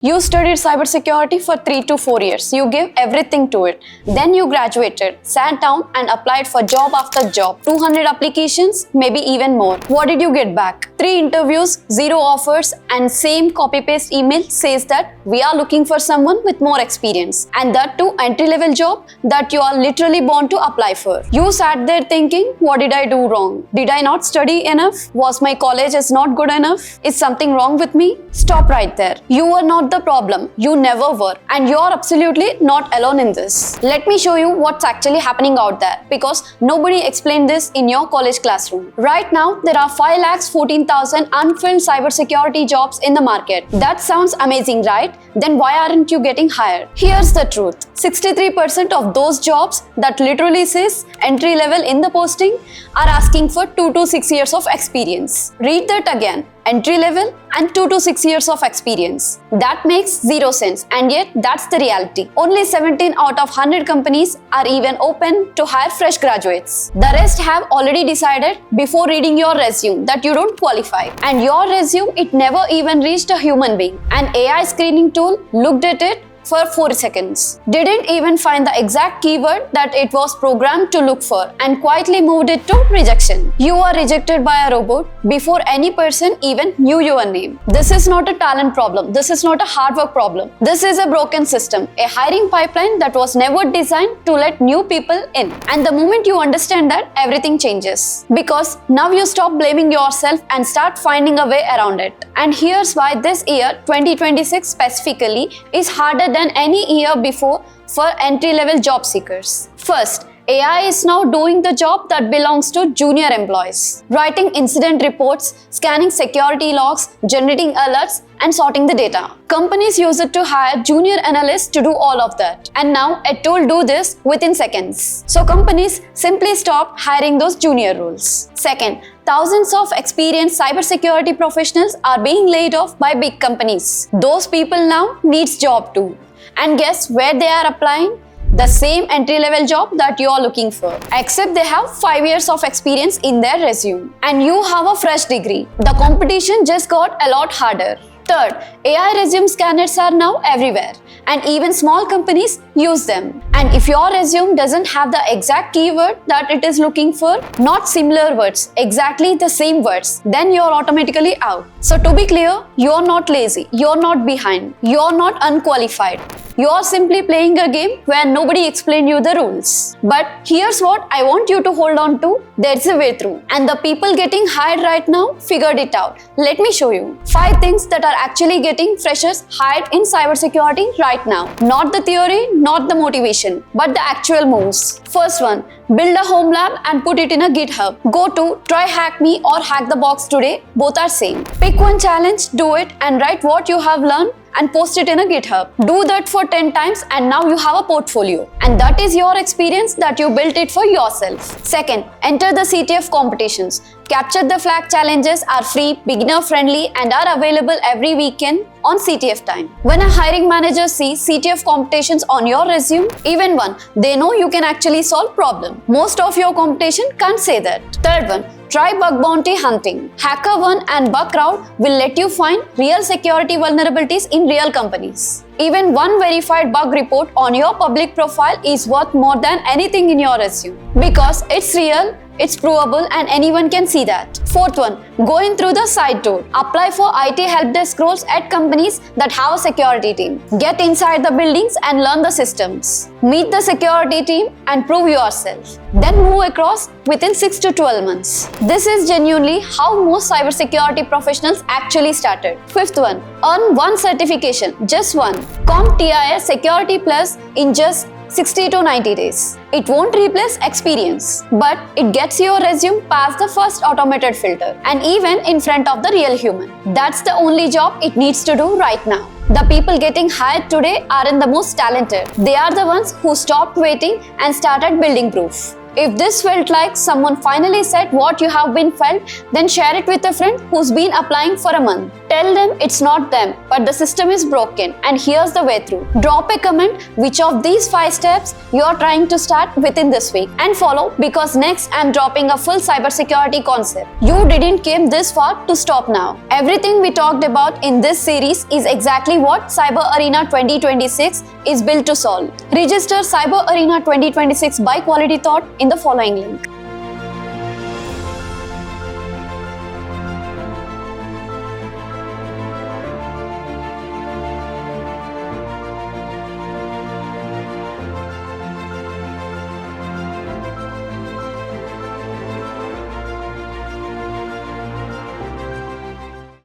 You studied cybersecurity for 3 to 4 years. You gave everything to it. Then you graduated, sat down and applied for job after job. 200 applications, maybe even more. What did you get back? 3 interviews, 0 offers, and same copy-paste email says that we are looking for someone with more experience. And that too entry-level job that you are literally born to apply for. You sat there thinking, what did I do wrong? Did I not study enough? Was my college is not good enough? Is something wrong with me? Stop right there. You were not the problem. You never were. And you're absolutely not alone in this. Let me show you what's actually happening out there, because nobody explained this in your college classroom. Right now, there are 5,14,000 unfilled cybersecurity jobs in the market. That sounds amazing, right? Then why aren't you getting hired? Here's the truth. 63% of those jobs that literally says entry level in the posting are asking for 2 to 6 years of experience. Read that again. Entry level and 2 to 6 years of experience. That makes 0 sense, and yet that's the reality. Only 17 out of 100 companies are even open to hire fresh graduates. The rest have already decided before reading your resume that you don't qualify. And your resume, it never even reached a human being. An AI screening tool looked at it for 4 seconds, didn't even find the exact keyword that it was programmed to look for, and quietly moved it to rejection. You are rejected by a robot before any person even knew your name. This is not a talent problem. This is not a hard work problem. This is a broken system, a hiring pipeline that was never designed to let new people in. And the moment you understand that, everything changes. Because now you stop blaming yourself and start finding a way around it. And here's why this year, 2026 specifically, is harder than any year before for entry-level job seekers. First, AI is now doing the job that belongs to junior employees. Writing incident reports, scanning security logs, generating alerts, and sorting the data. Companies use it to hire junior analysts to do all of that. And now a tool do this within seconds. So companies simply stop hiring those junior roles. Second, thousands of experienced cybersecurity professionals are being laid off by big companies. Those people now needs job too. And guess where they are applying? The same entry-level job that you are looking for, except they have 5 years of experience in their resume and you have a fresh degree. The competition just got a lot harder. Third, AI resume scanners are now everywhere, and even small companies use them. And if your resume doesn't have the exact keyword that it is looking for, not similar words, exactly the same words, then you're automatically out. So to be clear, you're not lazy, you're not behind, you're not unqualified. You're simply playing a game where nobody explained you the rules. But here's what I want you to hold on to. There's a way through. And the people getting hired right now figured it out. Let me show you 5 things that are actually getting freshers hired in cybersecurity right now. Not the theory, not the motivation, but the actual moves. First one, build a home lab and put it in a GitHub. Go to try hack me or hack the box today. Both are same. Pick one challenge, do it, and write what you have learned and post it in a GitHub. Do that for 10 times and now you have a portfolio. And that is your experience that you built it for yourself. Second, enter the CTF competitions. Capture the Flag challenges are free, beginner friendly, and are available every weekend on CTF time. When a hiring manager sees CTF competitions on your resume, even one, they know you can actually solve problem. Most of your competition can't say that. Third one, try bug bounty hunting. HackerOne and Bugcrowd will let you find real security vulnerabilities in real companies. Even one verified bug report on your public profile is worth more than anything in your resume. Because it's real, it's provable, and anyone can see that. Fourth one, go in through the side door. Apply for IT help desk roles at companies that have a security team. Get inside the buildings and learn the systems. Meet the security team and prove yourself. Then move across within 6 to 12 months. This is genuinely how most cybersecurity professionals actually started. Fifth one, earn one certification, just one. CompTIA Security Plus in just 60 to 90 days. It won't replace experience, but it gets your resume past the first automated filter and even in front of the real human. That's the only job it needs to do right now. The people getting hired today aren't the most talented. They are the ones who stopped waiting and started building proof. If this felt like someone finally said what you have been felt, then share it with a friend who's been applying for a month. Tell them it's not them, but the system is broken and here's the way through. Drop a comment which of these 5 steps you are trying to start within this week, and follow, because next I'm dropping a full cybersecurity concept. You didn't came this far to stop now. Everything we talked about in this series is exactly what Cyber Arena 2026 is built to solve. Register Cyber Arena 2026 by Quality Thought in the following link.